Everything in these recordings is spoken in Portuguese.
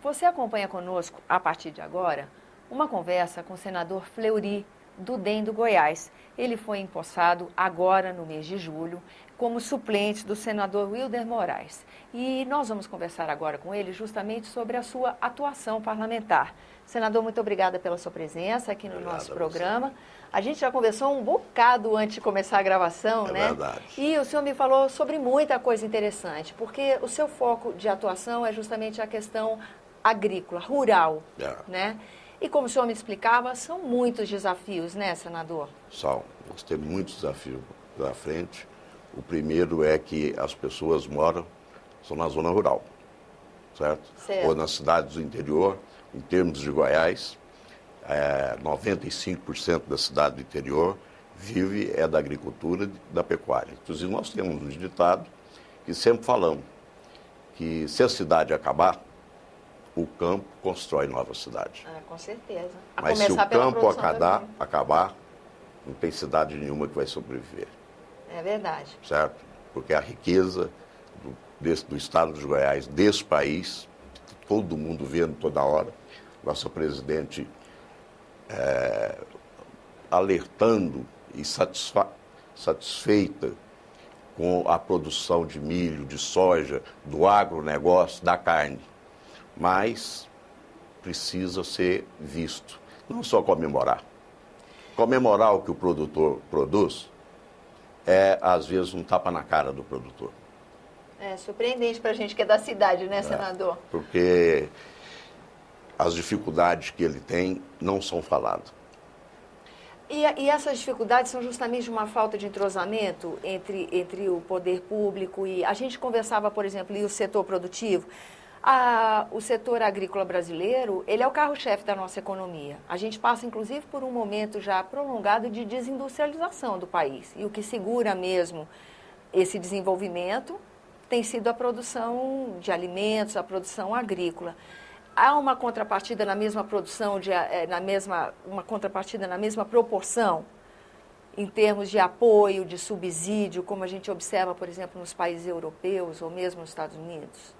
você acompanha conosco, a partir de agora, uma conversa com o senador Fleury, do DEM do Goiás. Ele foi empossado agora no mês de julho como suplente do senador Wilder Moraes. E nós vamos conversar agora com ele justamente sobre a sua atuação parlamentar. Senador, muito obrigada pela sua presença aqui no nosso programa. A gente já conversou um bocado antes de começar a gravação, né? É verdade. E o senhor me falou sobre muita coisa interessante, porque o seu foco de atuação é justamente a questão agrícola, rural, né? E como o senhor me explicava, são muitos desafios, né, senador? Nós temos muitos desafios pela frente. O primeiro é que as pessoas são na zona rural, certo? Ou nas cidades do interior. Em termos de Goiás, 95% da cidade do interior vive da agricultura e da pecuária. Inclusive, nós temos um ditado que sempre falamos que se a cidade acabar, o campo constrói nova cidade. Com certeza. Mas se o campo acabar, não tem cidade nenhuma que vai sobreviver. É verdade. Certo? Porque a riqueza do estado de Goiás, desse país, todo mundo vendo toda hora, nossa presidente alertando e satisfeita com a produção de milho, de soja, do agronegócio, da carne. Mas precisa ser visto, não só comemorar. Comemorar o que o produtor produz às vezes, um tapa na cara do produtor. É surpreendente para a gente que é da cidade, né, senador? Porque as dificuldades que ele tem não são faladas. E essas dificuldades são justamente uma falta de entrosamento entre o poder público e... A gente conversava, por exemplo, e o setor produtivo. O setor agrícola brasileiro, ele é o carro-chefe da nossa economia. A gente passa, inclusive, por um momento já prolongado de desindustrialização do país. E o que segura mesmo esse desenvolvimento tem sido a produção de alimentos, a produção agrícola. Há uma contrapartida na mesma produção, uma contrapartida na mesma proporção, em termos de apoio, de subsídio, como a gente observa, por exemplo, nos países europeus ou mesmo nos Estados Unidos?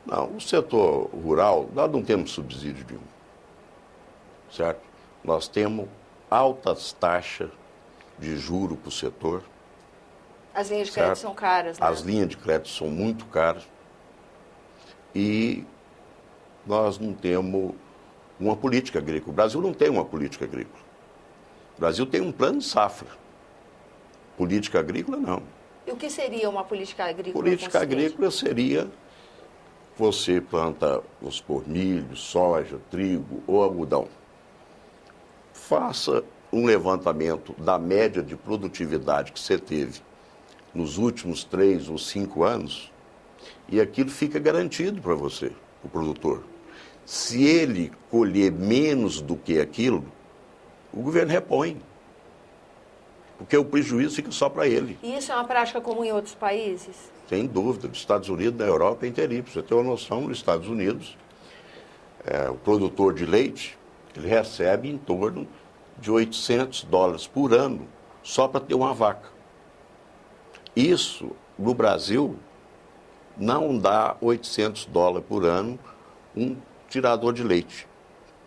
Não, o setor rural, nós não temos subsídio nenhum, certo? Nós temos altas taxas de juro para o setor. As linhas de crédito são caras, né? As linhas de crédito são muito caras e nós não temos uma política agrícola. O Brasil não tem uma política agrícola. O Brasil tem um plano de safra. Política agrícola, não. E o que seria uma política agrícola? Política agrícola seria... Você planta, vamos supor, milho, soja, trigo ou algodão. Faça um levantamento da média de produtividade que você teve nos últimos 3 ou 5 anos e aquilo fica garantido para você, o produtor. Se ele colher menos do que aquilo, o governo repõe. Porque o prejuízo fica só para ele. E isso é uma prática comum em outros países? Sem dúvida, nos Estados Unidos, na Europa é inteirinho. Para você ter uma noção, nos Estados Unidos, o produtor de leite, ele recebe em torno de $800 por ano, só para ter uma vaca. Isso, no Brasil, não dá $800 por ano um tirador de leite.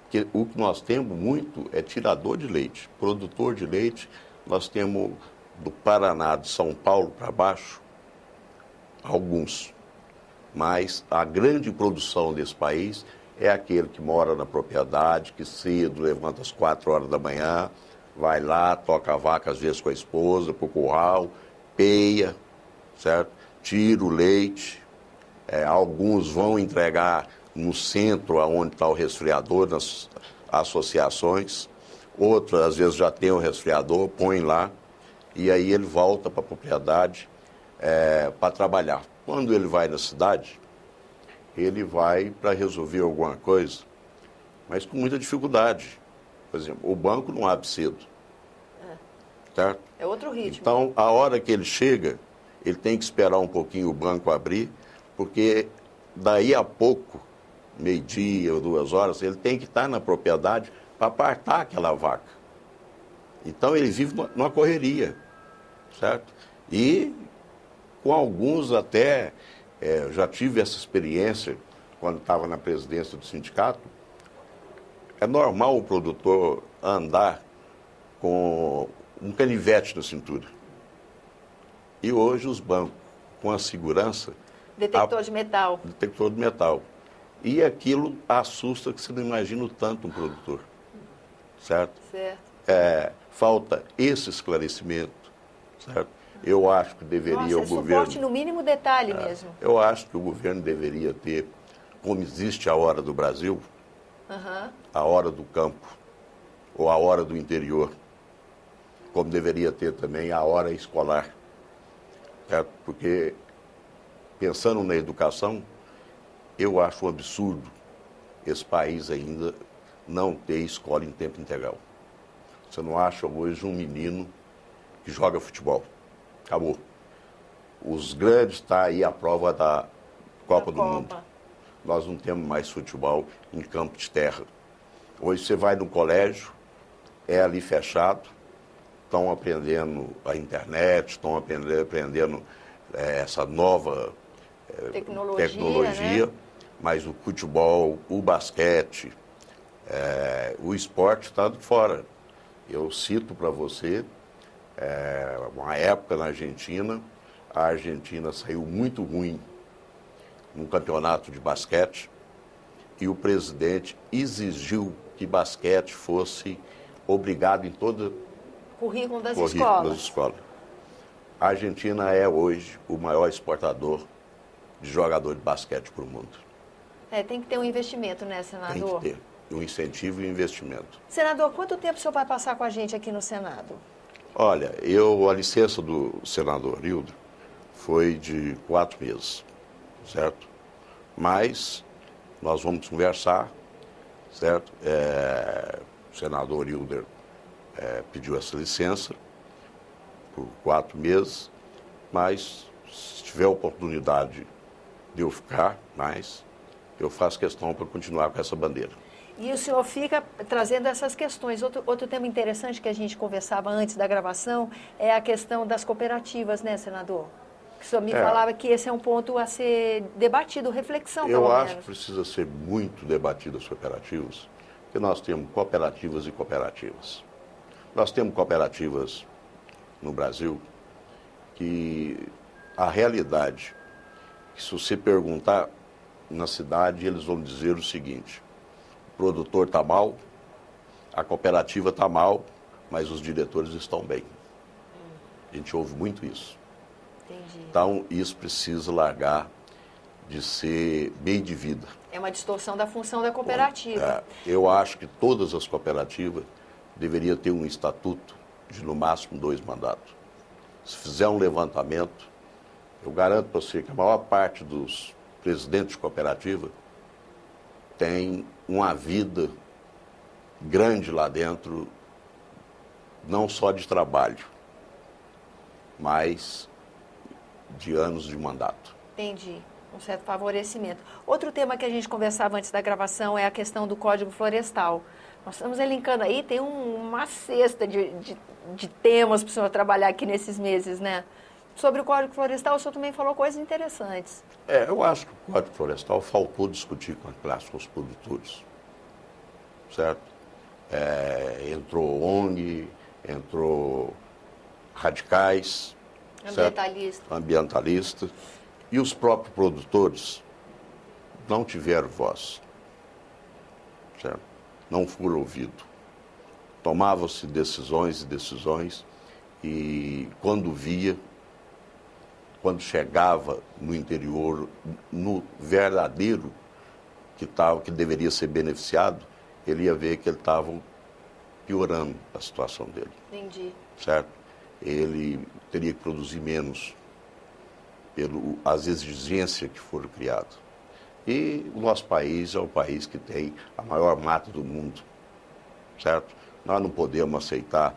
Porque o que nós temos muito é tirador de leite, produtor de leite. Nós temos do Paraná, de São Paulo para baixo, alguns. Mas a grande produção desse país é aquele que mora na propriedade, que cedo levanta às 4 horas da manhã, vai lá, toca a vaca às vezes com a esposa, para o curral, peia, certo? Tira o leite. Alguns vão entregar no centro, onde está o resfriador, nas associações. Outros, às vezes, já tem o resfriador, põe lá, e aí ele volta para a propriedade para trabalhar. Quando ele vai na cidade, ele vai para resolver alguma coisa, mas com muita dificuldade. Por exemplo, o banco não abre cedo. Certo? É outro ritmo. Então, a hora que ele chega, ele tem que esperar um pouquinho o banco abrir, porque daí a pouco, meio-dia ou 2 horas, ele tem que estar na propriedade para apartar aquela vaca. Então, ele vive numa correria, certo? E com alguns até, já tive essa experiência quando estava na presidência do sindicato, é normal o produtor andar com um canivete na cintura. E hoje os bancos, com a segurança... Detector de metal. Detector de metal. E aquilo assusta que você não imagina o tanto um produtor. Certo? Certo. Falta esse esclarecimento, certo? Eu acho que deveria o governo... Suporte no mínimo detalhe mesmo. Eu acho que o governo deveria ter, como existe a hora do Brasil, a hora do campo, ou a hora do interior, como deveria ter também a hora escolar. Certo? Porque, pensando na educação, eu acho um absurdo esse país ainda não ter escola em tempo integral. Você não acha hoje um menino que joga futebol. Acabou. Os grandes está aí a prova da Copa do Mundo. Nós não temos mais futebol em campo de terra. Hoje você vai no colégio, é ali fechado, estão aprendendo a internet, estão aprendendo essa nova tecnologia, né? Mas o futebol, o basquete, o esporte está de fora. Eu cito para você, uma época na Argentina, a Argentina saiu muito ruim no campeonato de basquete e o presidente exigiu que basquete fosse obrigado em todo currículo das escolas. A Argentina é hoje o maior exportador de jogador de basquete para o mundo. Tem que ter um investimento, né, senador? Tem que ter um incentivo e um investimento. Senador, quanto tempo o senhor vai passar com a gente aqui no Senado? Olha, a licença do senador Hildo foi de 4 meses, certo? Mas nós vamos conversar, certo? O senador Hilder pediu essa licença por 4 meses, mas se tiver oportunidade de eu ficar mais, eu faço questão para continuar com essa bandeira. E o senhor fica trazendo essas questões. Outro tema interessante que a gente conversava antes da gravação é a questão das cooperativas, né, senador? O senhor me falava que esse é um ponto a ser debatido, reflexão, pelo menos. Eu acho que precisa ser muito debatido as cooperativas, porque nós temos cooperativas e cooperativas. Nós temos cooperativas no Brasil que a realidade, que se você perguntar na cidade, eles vão dizer o seguinte: o produtor está mal, a cooperativa está mal, mas os diretores estão bem. A gente ouve muito isso. Entendi. Então, isso precisa largar de ser meio de vida. É uma distorção da função da cooperativa. Eu acho que todas as cooperativas deveriam ter um estatuto de, no máximo, 2 mandatos. Se fizer um levantamento, eu garanto para você que a maior parte dos presidentes de cooperativa tem uma vida grande lá dentro, não só de trabalho, mas de anos de mandato. Entendi. Um certo favorecimento. Outro tema que a gente conversava antes da gravação é a questão do Código Florestal. Nós estamos elencando aí, tem uma cesta de temas para o senhor trabalhar aqui nesses meses, né? Sobre o Código Florestal, o senhor também falou coisas interessantes. Eu acho que o Código Florestal faltou discutir com a classe, com os produtores, certo? Entrou ONG, entrou radicais, ambientalistas, e os próprios produtores não tiveram voz, certo? Não foram ouvidos. Tomavam-se decisões e quando chegava no interior, no verdadeiro que deveria ser beneficiado, ele ia ver que ele estava piorando a situação dele. Entendi. Certo? Ele teria que produzir menos as exigências que foram criadas. E o nosso país é o país que tem a maior mata do mundo, certo? Nós não podemos aceitar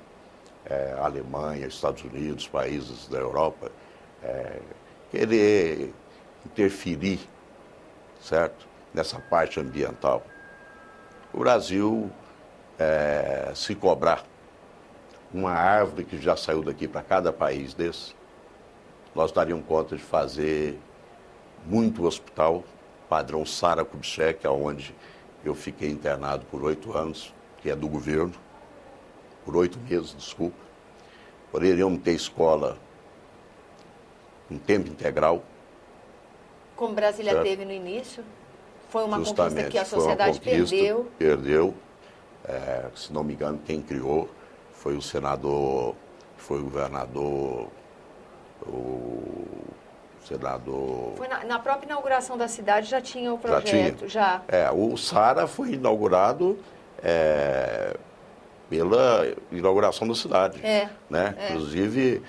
a Alemanha, Estados Unidos, países da Europa, querer interferir, certo? Nessa parte ambiental. O Brasil, se cobrar uma árvore que já saiu daqui para cada país desse, nós daríamos conta de fazer muito hospital padrão Sara Kubitschek, onde eu fiquei internado por 8 anos, que é do governo, por 8 meses, desculpa. Poderíamos ter escola em tempo integral. Como Brasília certo? Teve no início, foi uma Justamente, conquista que a foi uma sociedade conquista, perdeu. Perdeu. Se não me engano, quem criou foi o senador, foi o governador, o senador... Foi na própria inauguração da cidade já tinha o projeto, já. O Sara foi inaugurado pela inauguração da cidade. Né? Inclusive,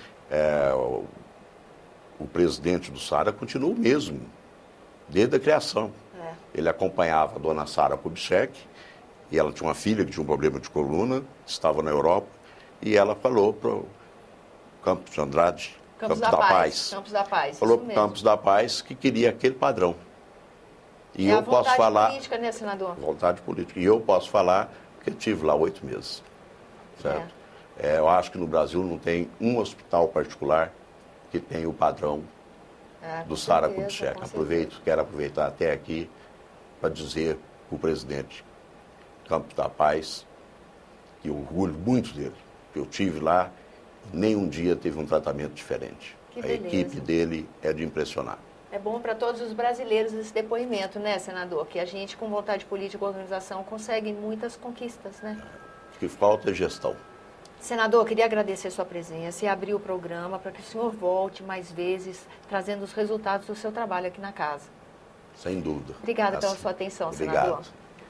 o presidente do Sara continua o mesmo, desde a criação. Ele acompanhava a dona Sara Kubitschek, e ela tinha uma filha que tinha um problema de coluna, estava na Europa, e ela falou para o Campos de Andrade, Campos da Paz. Campos da Paz. Falou para o Campos da Paz que queria aquele padrão. E eu posso falar. Vontade política, né, senador? Vontade política. E eu posso falar porque tive lá 8 meses. Certo? Eu acho que no Brasil não tem um hospital particular que tenha o padrão do Sara Kubitschek. Quero aproveitar até aqui para dizer para o presidente Campos da Paz que eu orgulho muito dele. Que eu tive lá, nenhum dia teve um tratamento diferente. A equipe dele é de impressionar. É bom para todos os brasileiros esse depoimento, né, senador? Que a gente, com vontade política e organização, consegue muitas conquistas, né? O que falta é gestão. Senador, queria agradecer a sua presença e abrir o programa para que o senhor volte mais vezes, trazendo os resultados do seu trabalho aqui na casa. Sem dúvida. Obrigada pela sua atenção, senador.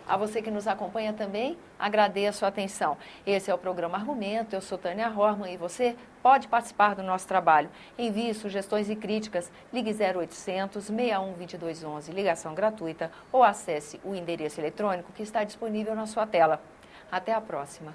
A você que nos acompanha também, agradeço a sua atenção. Esse é o programa Argumento, eu sou Tânia Horman e você pode participar do nosso trabalho. Envie sugestões e críticas, ligue 0800 61 2211, ligação gratuita, ou acesse o endereço eletrônico que está disponível na sua tela. Até a próxima.